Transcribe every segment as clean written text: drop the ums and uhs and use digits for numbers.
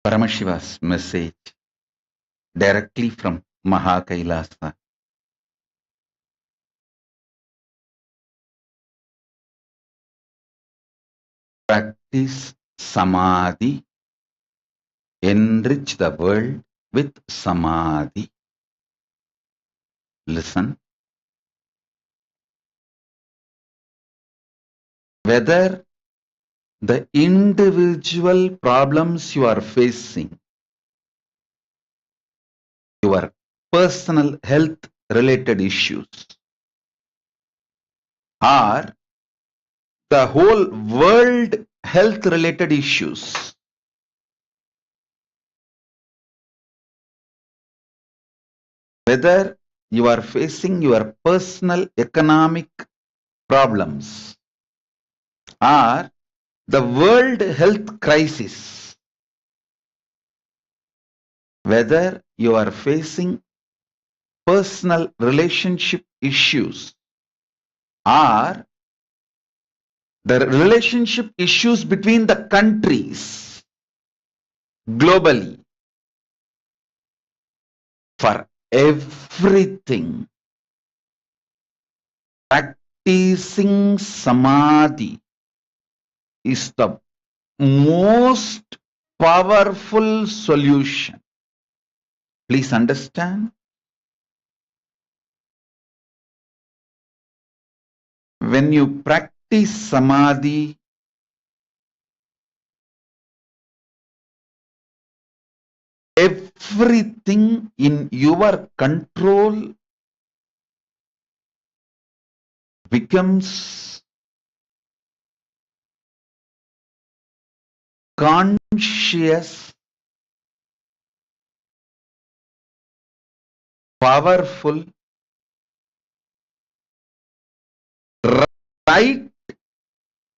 Paramashiva's message directly from Kailasa. Practice Samadhi, enrich the world with Samadhi. Listen. Whether the individual problems you are facing, your personal health related issues, or the whole world health related issues, whether you are facing your personal economic problems or the world health crisis, whether you are facing personal relationship issues or the relationship issues between the countries globally, for everything, practicing Samadhi is the most powerful solution. Please understand. When you practice Samadhi, everything in your control becomes conscious, powerful, right,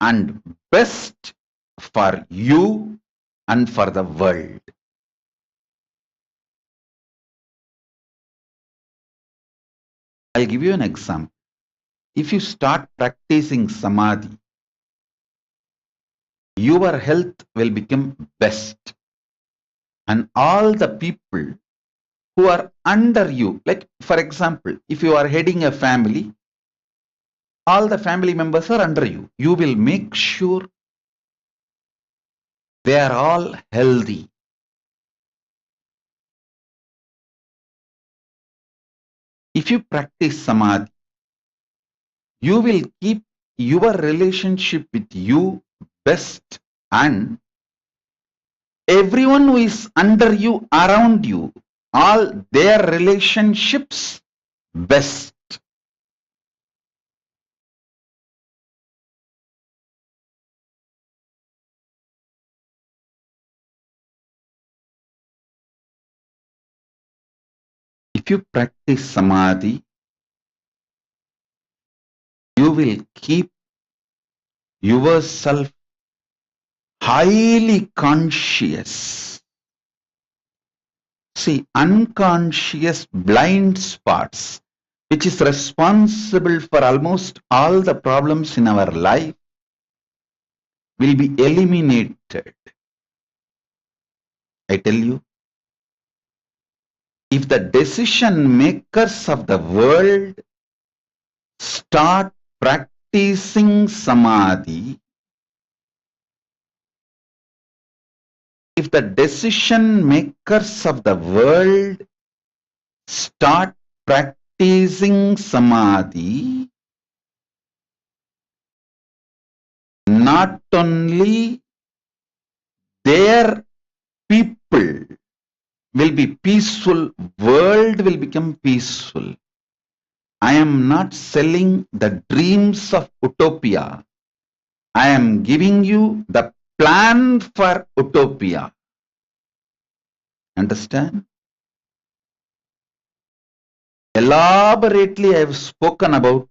and best for you and for the world. I'll give you an example. If you start practicing Samadhi, your health will become best. And all the people who are under you, like for example, if you are heading a family, all the family members are under you. You will make sure they are all healthy. If you practice Samadhi, you will keep your relationship with you best, and everyone who is under you, around you, all their relationships best. If you practice Samadhi, you will keep yourself highly conscious. See, unconscious blind spots, which is responsible for almost all the problems in our life, will be eliminated. I tell you, if the decision makers of the world start practicing Samadhi, if the decision makers of the world start practicing Samadhi, not only their people will be peaceful, world will become peaceful. I am not selling the dreams of utopia. I am giving you the plan for utopia. Understand? Elaborately I have spoken about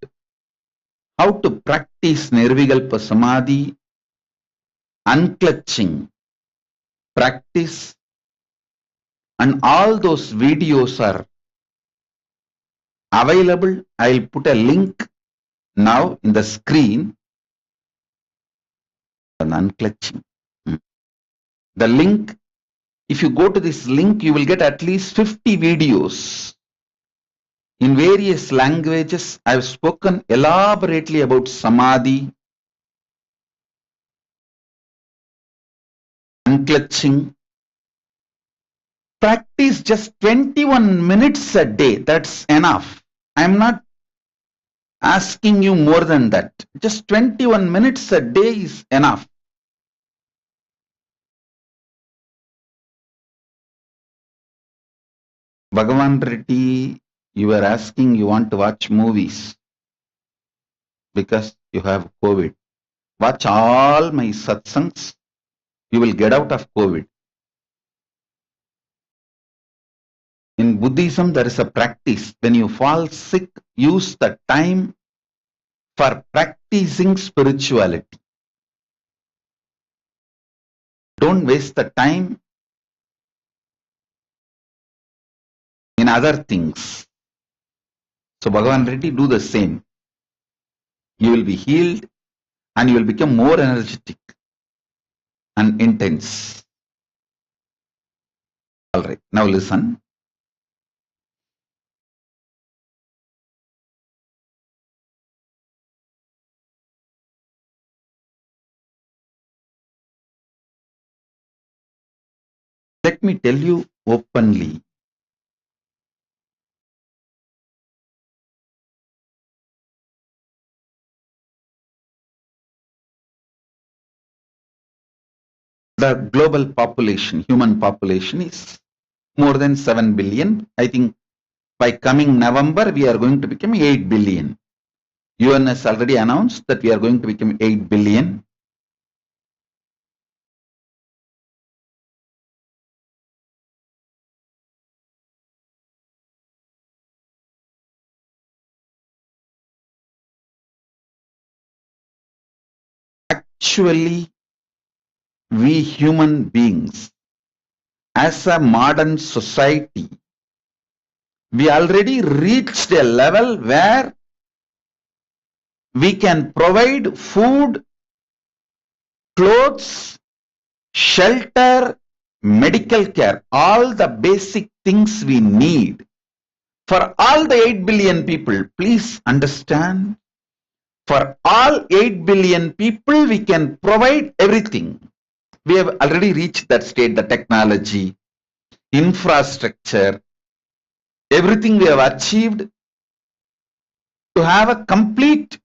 how to practice Nirvikalpa Samadhi, unclutching practice, and all those videos are available. I'll put a link now in the screen on unclutching. The link If you go to this link, you will get at least 50 videos in various languages. I have spoken elaborately about Samadhi, unclutching. Practice just 21 minutes a day. That's enough. I am not asking you more than that. Just 21 minutes a day is enough. Bhagavan Reddy, you were asking you want to watch movies because you have COVID. Watch all my satsangs. You will get out of COVID. In Buddhism, there is a practice. When you fall sick, use the time for practicing spirituality. Don't waste the time in other things. So Bhagavan Reddy, do the same. You will be healed and you will become more energetic and intense. All right, now listen. Let me tell you openly. The global population, human population is more than 7 billion. I think by coming November, we are going to become 8 billion. UN has already announced that we are going to become 8 billion. Actually, we human beings, as a modern society, we already reached a level where we can provide food, clothes, shelter, medical care, all the basic things we need for all the 8 billion people. Please understand, for all 8 billion people, we can provide everything. We have already reached that state, the technology, infrastructure, everything we have achieved to have a complete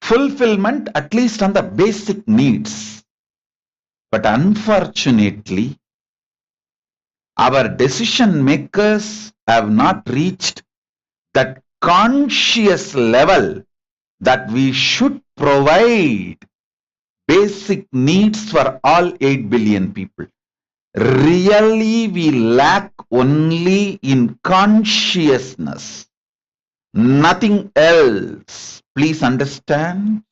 fulfillment, at least on the basic needs. But unfortunately, our decision makers have not reached that conscious level that we should provide basic needs for all 8 billion people. Really, we lack only in consciousness, nothing else. Please understand.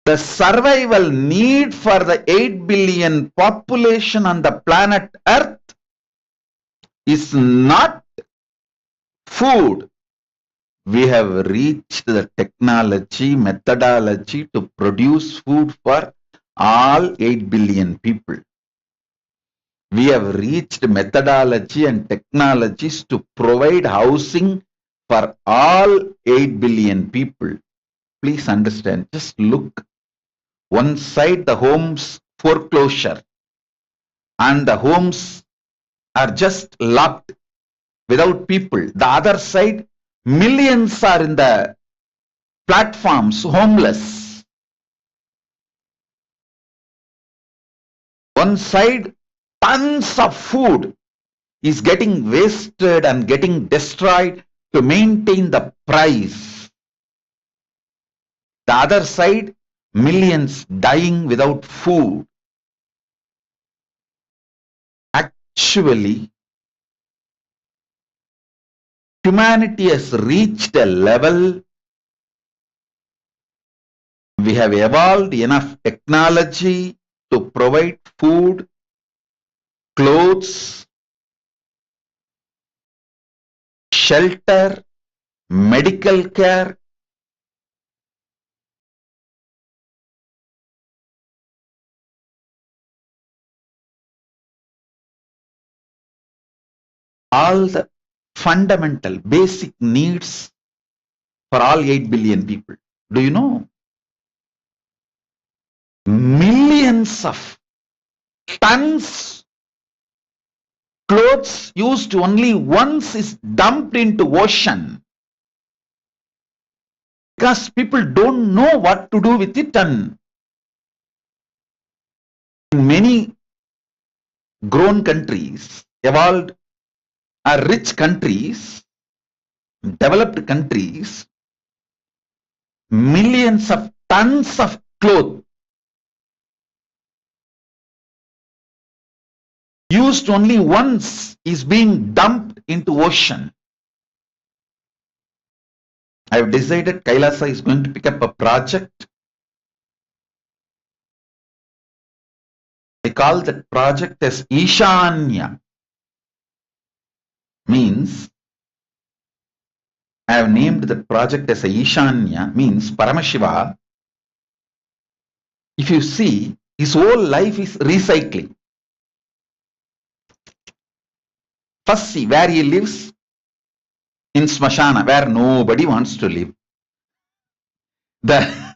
The survival need for the 8 billion population on the planet Earth is not food. We have reached the technology, methodology to produce food for all 8 billion people. We have reached methodology and technologies to provide housing for all 8 billion people. Please understand, just look. One side the homes foreclosure and the homes are just locked without people. The other side, millions are in the platforms, homeless. One side, tons of food is getting wasted and getting destroyed to maintain the price. The other side, millions dying without food. Actually, humanity has reached a level. We have evolved enough technology to provide food, clothes, shelter, medical care. all the fundamental basic needs for all 8 billion people. Do you know? Millions of tons clothes used only once is dumped into ocean because people don't know what to do with it. And in many grown countries, evolved or rich countries, developed countries, millions of tons of clothes used only once is being dumped into ocean. I have decided Kailasa is going to pick up a project. I call that project as Ishanya. Means, I have named the project as a Ishanya, means Paramashiva. If you see, his whole life is recycling. First see where he lives, in Smashana, where nobody wants to live. The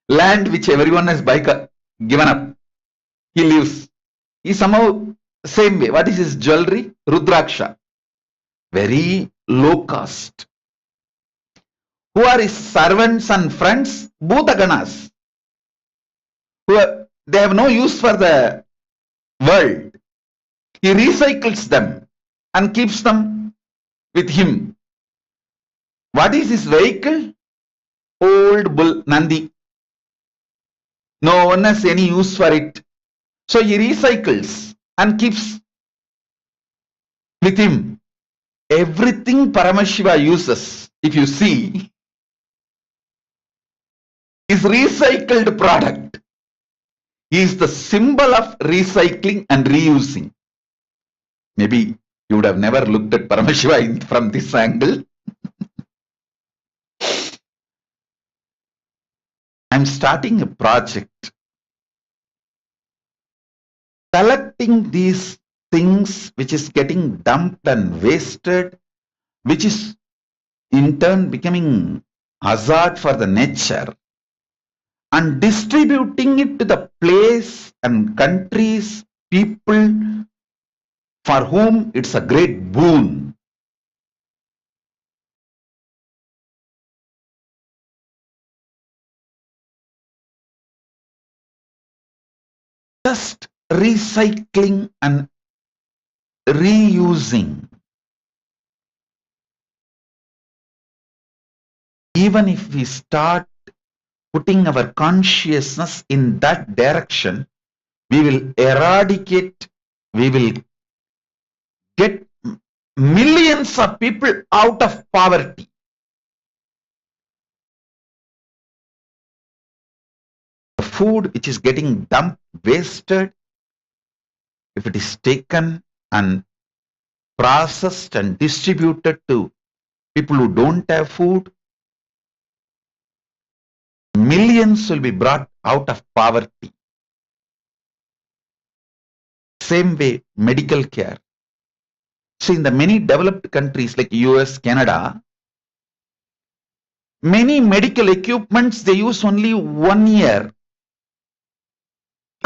land which everyone has given up, he lives. He somehow same way. What is his jewelry? Rudraksha. Very low cost. Who are his servants and friends? Bhutaganas. They have no use for the world. He recycles them and keeps them with him. What is his vehicle? Old bull Nandi. No one has any use for it. So he recycles and keeps with him. Everything Paramashiva uses, if you see, is recycled product. He is the symbol of recycling and reusing. Maybe you would have never looked at Paramashiva from this angle. I'm starting a project collecting these things which is getting dumped and wasted, which is in turn becoming hazard for the nature, and distributing it to the place and countries, people for whom it's a great boon. Just recycling and reusing. Even if we start putting our consciousness in that direction, we will eradicate, we will get millions of people out of poverty. The food which is getting dumped, wasted, if it is taken and processed and distributed to people who don't have food, millions will be brought out of poverty. Same way, medical care. So in the many developed countries like US, Canada, many medical equipments, they use only 1 year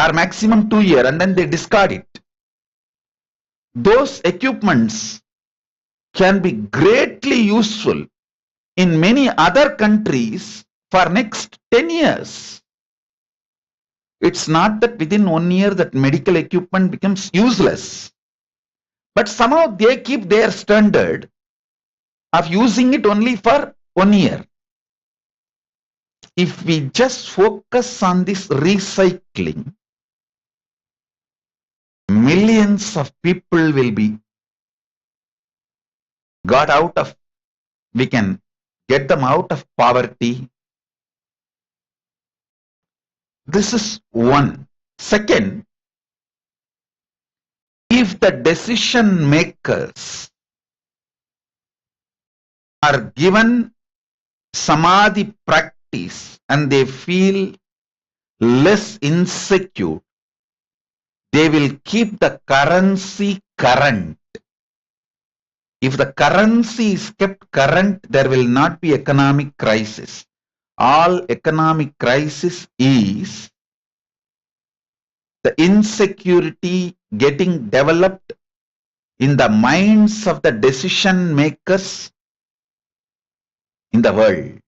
or maximum 2 years and then they discard it. Those equipments can be greatly useful in many other countries for next 10 years. It's not that within 1 year that medical equipment becomes useless, but somehow they keep their standard of using it only for 1 year. If we just focus on this recycling, millions of people will be got out of, we can get them out of poverty. This is one. Second, if the decision makers are given Samadhi practice and they feel less insecure, they will keep the currency current. If the currency is kept current, there will not be economic crisis. All economic crisis is the insecurity getting developed in the minds of the decision makers in the world.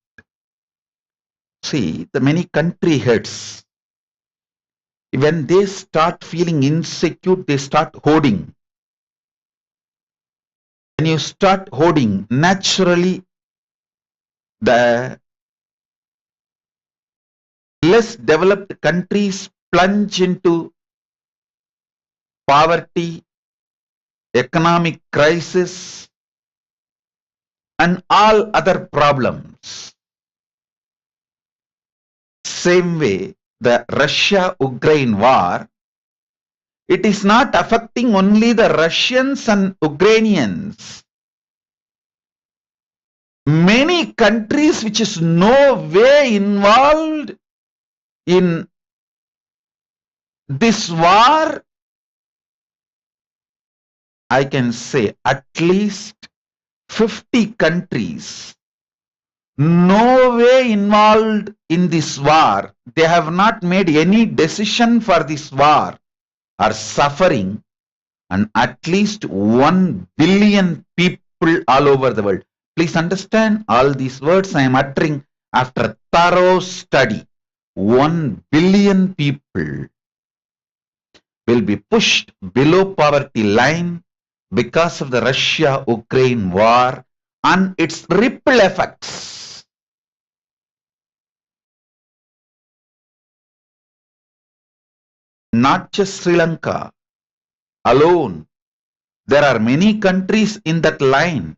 See, the many country heads, when they start feeling insecure, they start hoarding. When you start hoarding, naturally the less developed countries plunge into poverty, economic crisis, and all other problems. Same way, the Russia-Ukraine war, it is not affecting only the Russians and Ukrainians. Many countries which is no way involved in this war, I can say at least 50 countries no way involved in this war. They have not made any decision for this war, are suffering, and at least 1 billion people all over the world. Please understand, all these words I am uttering after thorough study. 1 billion people will be pushed below poverty line because of the Russia-Ukraine war and its ripple effects. Not just Sri Lanka alone. There are many countries in that line.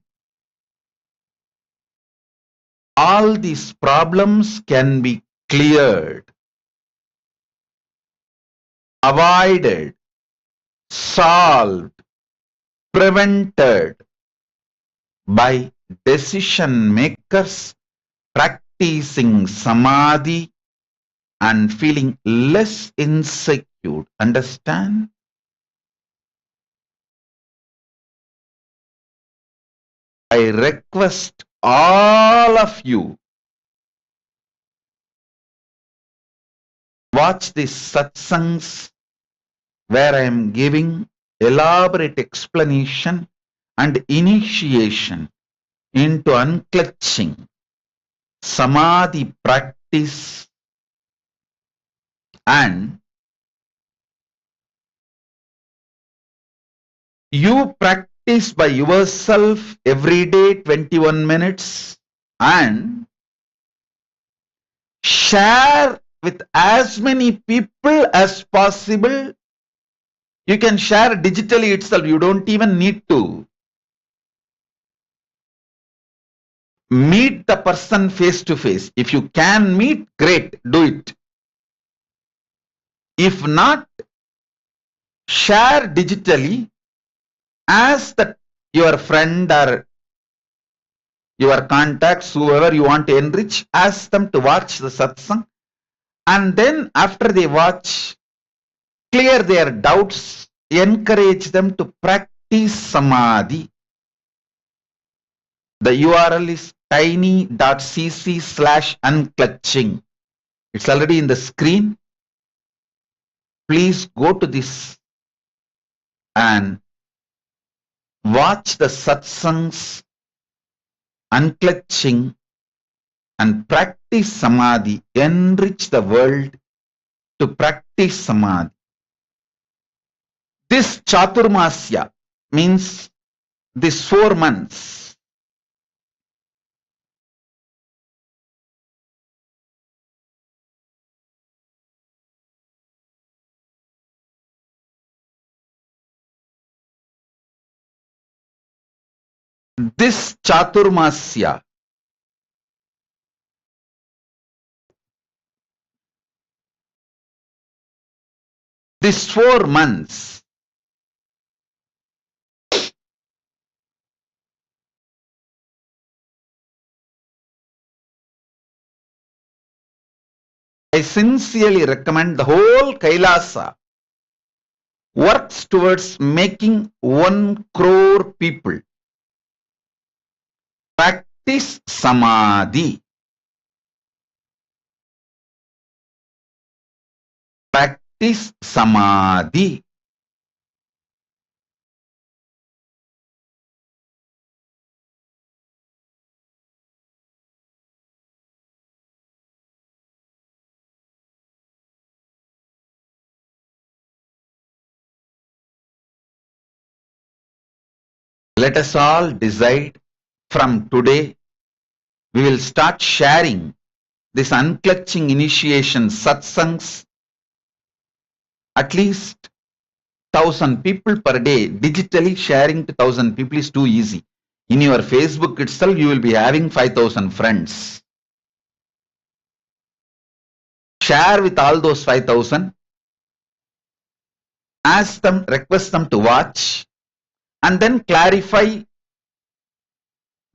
All these problems can be cleared, avoided, solved, prevented by decision makers practicing Samadhi and feeling less insecure. Understand? I request all of you, watch these satsangs where I am giving elaborate explanation and initiation into unclutching Samadhi practice, and you practice by yourself every day 21 minutes and share with as many people as possible. You can share digitally itself. You don't even need to meet the person face to face. If you can meet, great, do it. If not, share digitally. Ask your friend or your contacts, whoever you want to enrich, ask them to watch the satsang, and then after they watch, clear their doubts, encourage them to practice Samadhi. The URL is tiny.cc/unclutching. It's already in the screen. Please go to this and watch the satsangs, unclutching, and practice Samadhi. Enrich the world to practice Samadhi. This Chaturmasya means these 4 months. This Chaturmasya, these 4 months, I sincerely recommend the whole Kailasa works towards making 1 crore people Practice Samadhi. Practice Samadhi. Let us all decide from today we will start sharing this unclutching initiation satsangs, at least 1,000 people per day. Digitally sharing to 1,000 people is too easy. In your Facebook itself, you will be having 5,000 friends. Share with all those 5,000. Ask them, request them to watch, and then clarify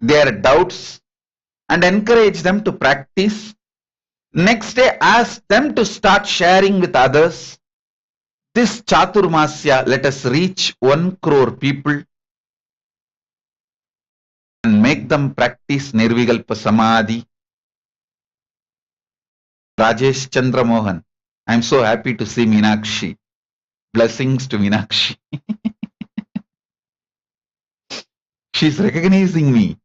their doubts and encourage them to practice. Next day, ask them to start sharing with others. This Chaturmasya, let us reach 1 crore people and make them practice Nirvikalpa Samadhi. Rajesh Chandra Mohan, I am so happy to see Meenakshi. Blessings to Meenakshi. She is recognizing me.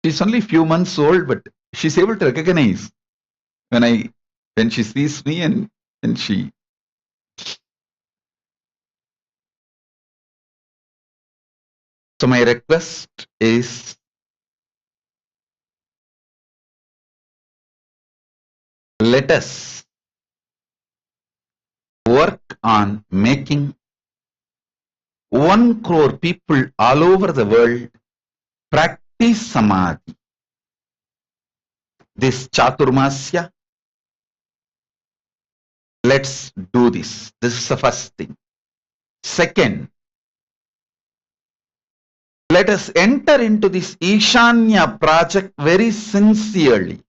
She's only few months old, but she's able to recognize when she sees me and she. So my request is, let us work on making 1 crore people all over the world practice Samadhi. This Chaturmasya, let's do this. This is the first thing. Second, let us enter into this Ishanya project very sincerely.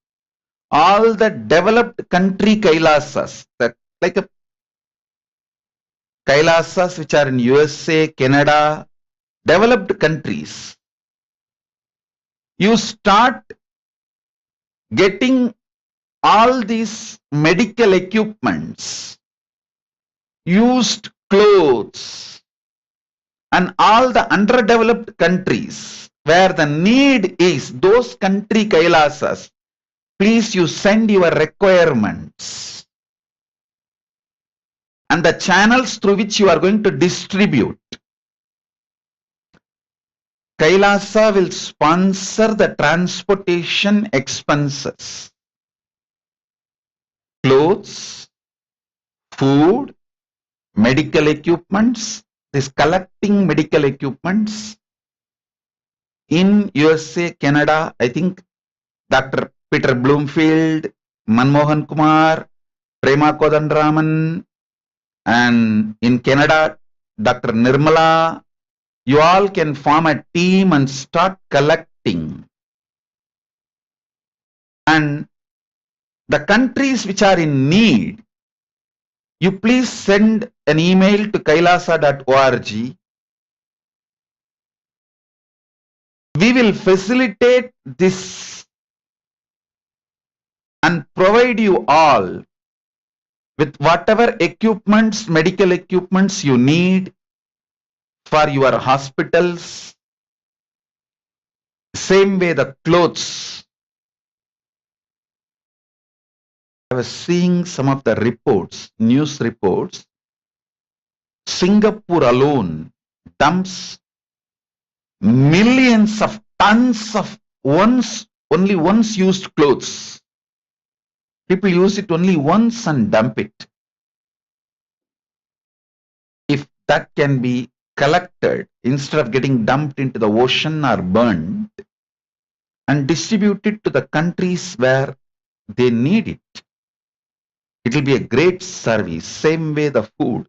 All the developed country Kailasas, that like a Kailasas which are in USA, Canada, developed countries, you start getting all these medical equipments, used clothes, and all the underdeveloped countries where the need is, those country Kailasas, please you send your requirements and the channels through which you are going to distribute. Kailasa will sponsor the transportation expenses, clothes, food, medical equipments, this collecting medical equipments. In USA, Canada, I think Dr. Peter Bloomfield, Manmohan Kumar, Prema Kodandraman, and in Canada, Dr. Nirmala, you all can form a team and start collecting. And the countries which are in need, you please send an email to kailasa.org. We will facilitate this and provide you all with whatever equipments, medical equipments you need for your hospitals. Same way the clothes. I was seeing some of the reports, news reports. Singapore alone dumps millions of tons of only once used clothes. People use it only once and dump it. If that can be collected instead of getting dumped into the ocean or burned and distributed to the countries where they need it, it will be a great service. Same way the food.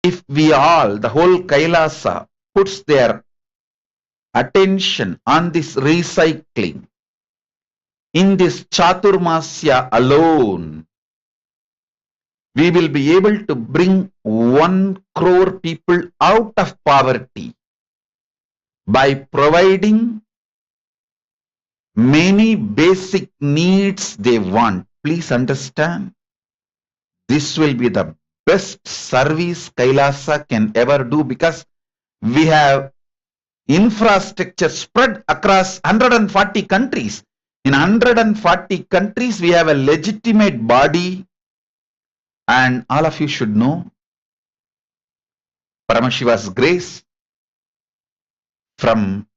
If we all, the whole Kailasa, puts their attention on this recycling, In this Chaturmasya alone, we will be able to bring 1 crore people out of poverty by providing many basic needs they want. Please understand, this will be the best service Kailasa can ever do, because we have infrastructure spread across 140 countries. In 140 countries, we have a legitimate body, and all of you should know Paramashiva's grace from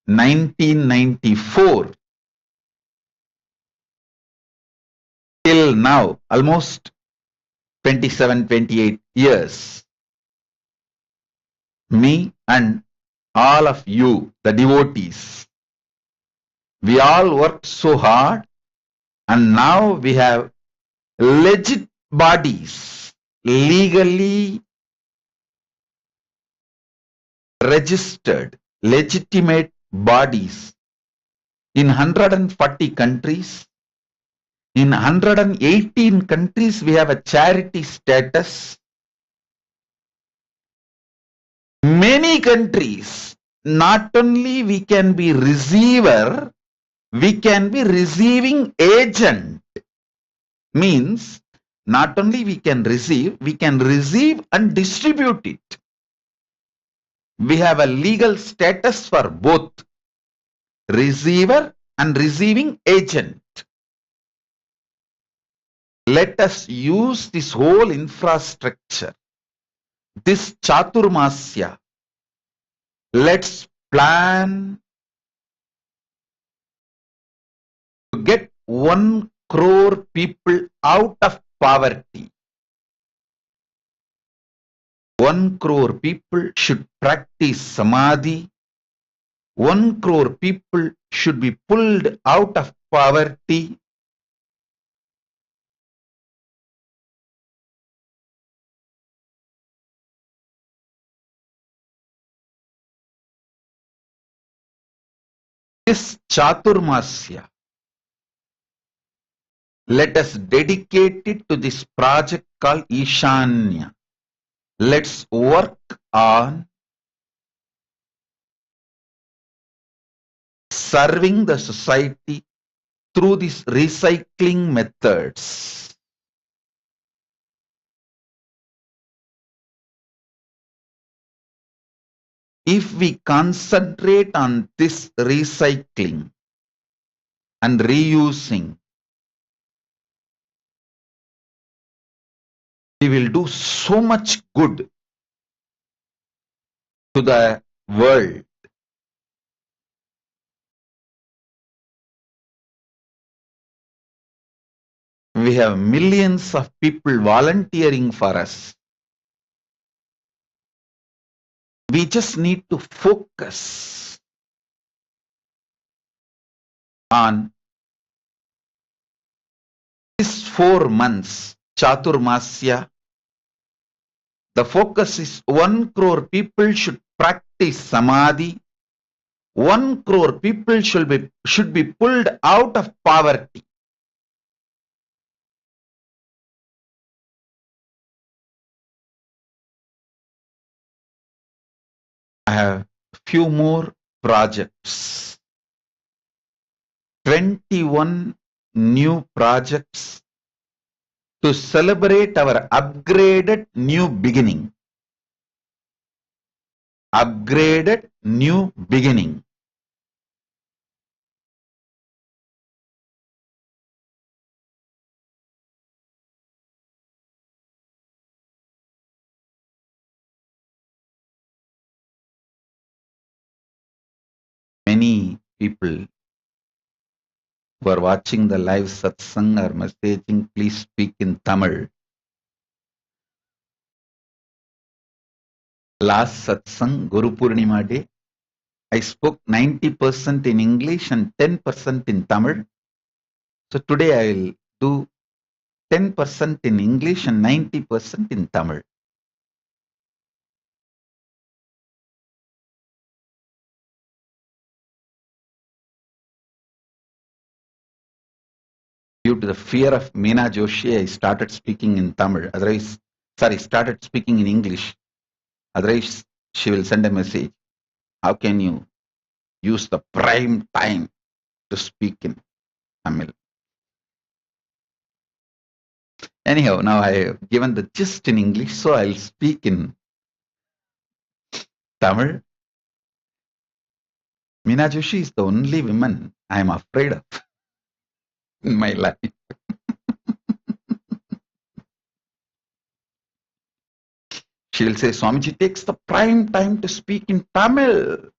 1994 till now, almost 27, 28 years. Me and all of you, the devotees, we all worked so hard, and now we have legit bodies, legally registered, legitimate bodies in 140 countries. In 118 countries, we have a charity status. Many countries, not only we can be receiver, we can be receiving agent. Means, not only we can receive and distribute it. We have a legal status for both receiver and receiving agent. Let us use this whole infrastructure, this Chaturmasya. Let's plan to get 1 crore people out of poverty. 1 crore people should practice Samadhi. 1 crore people should be pulled out of poverty. This Chaturmasya, let us dedicate it to this project called Ishanya. Let's work on serving the society through these recycling methods. If we concentrate on this recycling and reusing, we will do so much good to the world. We have millions of people volunteering for us. We just need to focus on these 4 months, Chaturmasya. The focus is 1 crore people should practice Samadhi. 1 crore people should be pulled out of poverty. I have a few more projects. 21 new projects to celebrate our upgraded new beginning. Upgraded new beginning. Many people who are watching the live satsang are messaging, please speak in Tamil. Last satsang, Guru Purnima Day, I spoke 90% in English and 10% in Tamil. So today I will do 10% in English and 90% in Tamil. to the fear of Meena Joshi, I started speaking in Tamil. Otherwise, started speaking in English. Otherwise, she will send a message. How can you use the prime time to speak in Tamil? Anyhow, now I have given the gist in English, so I'll speak in Tamil. Meena Joshi is the only woman I am afraid of in my life. She will say, Swamiji takes the prime time to speak in Tamil.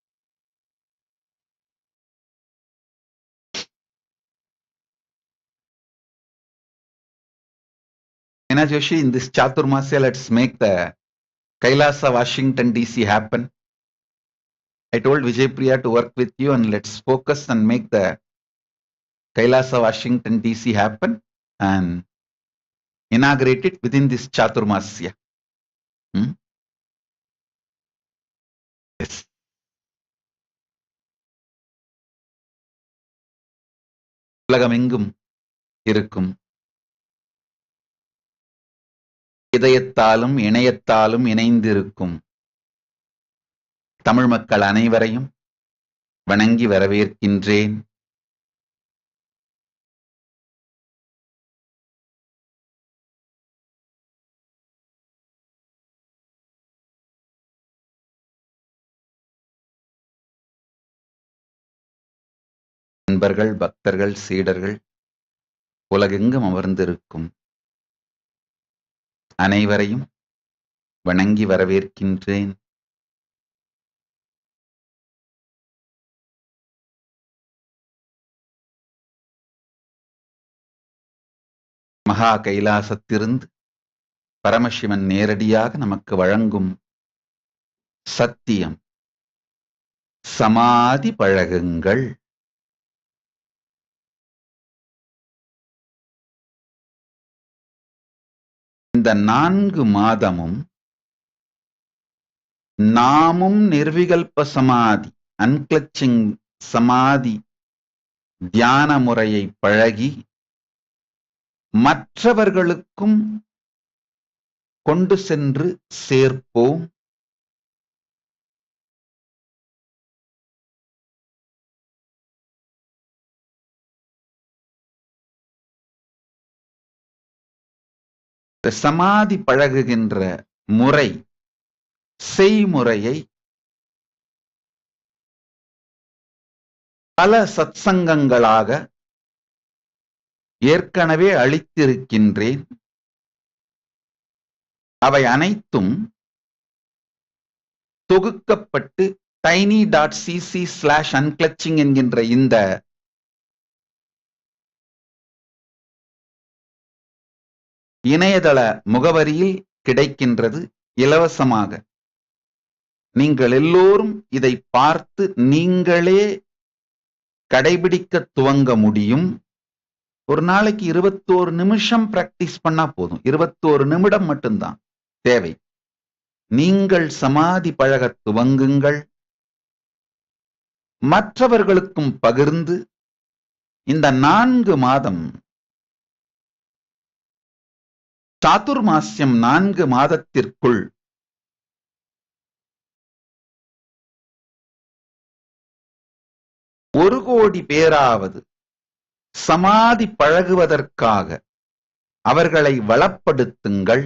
Meena Joshi, in this Chaturmasya, let's make the Kailasa, Washington, D.C. happen. I told Vijay Priya to work with you and let's focus and make the Kailasa, Washington, D.C. happen and inaugurate it within this Chaturmasya. Yes. உலகமெங்கும் இருக்கும் இதயத்தாலும் இணையத்தாலும் இணைந்திருக்கும் தமிழ் மக்கள் அனைவரையும் வணங்கி வரவேற்கின்றேன். நண்பர்கள், பக்தர்கள், சீடர்கள், உலகெங்கும் அமர்ந்திருக்கும் அனைவரையும் வணங்கி வரவேற்கின்றேன். மகா கைலாசத்திலிருந்து பரமசிவன் நேரடியாக நமக்கு வழங்கும் சத்தியம், சமாதி பழகுங்கள். இந்த 4 மாதமும் நாமும் நிர்விகல்ப சமாதி, அன்கிளச்சிங் சமாதி தியான முறையை பழகி மற்றவர்களுக்கும் கொண்டு சென்று சேர்ப்போம். சமாதி பழகுகின்ற முறை, செய்முறையை பல சத்சங்கங்களாக ஏற்கனவே அளித்திருக்கின்றேன். அவை அனைத்தும் தொகுக்கப்பட்டு tiny.cc/unclutching என்கின்ற இந்த இணையதள முகவரியில் கிடைக்கின்றது இலவசமாக. நீங்கள் எல்லோரும் இதை பார்த்து நீங்களே கடைபிடிக்க துவங்க முடியும். ஒரு நாளைக்கு 21 நிமிஷம் பிராக்டிஸ் பண்ணா போதும். 21 நிமிடம் மட்டும்தான் தேவை. நீங்கள் சமாதி பழக துவங்குங்கள். மற்றவர்களுக்கும் பகிர்ந்து இந்த 4 மாதம் சாதுர்மாஸ்யம் 4 மாதத்திற்குள் ஒரு கோடி பேராவது சமாதி பழகுவதற்காக அவர்களை வளப்படுத்துங்கள்.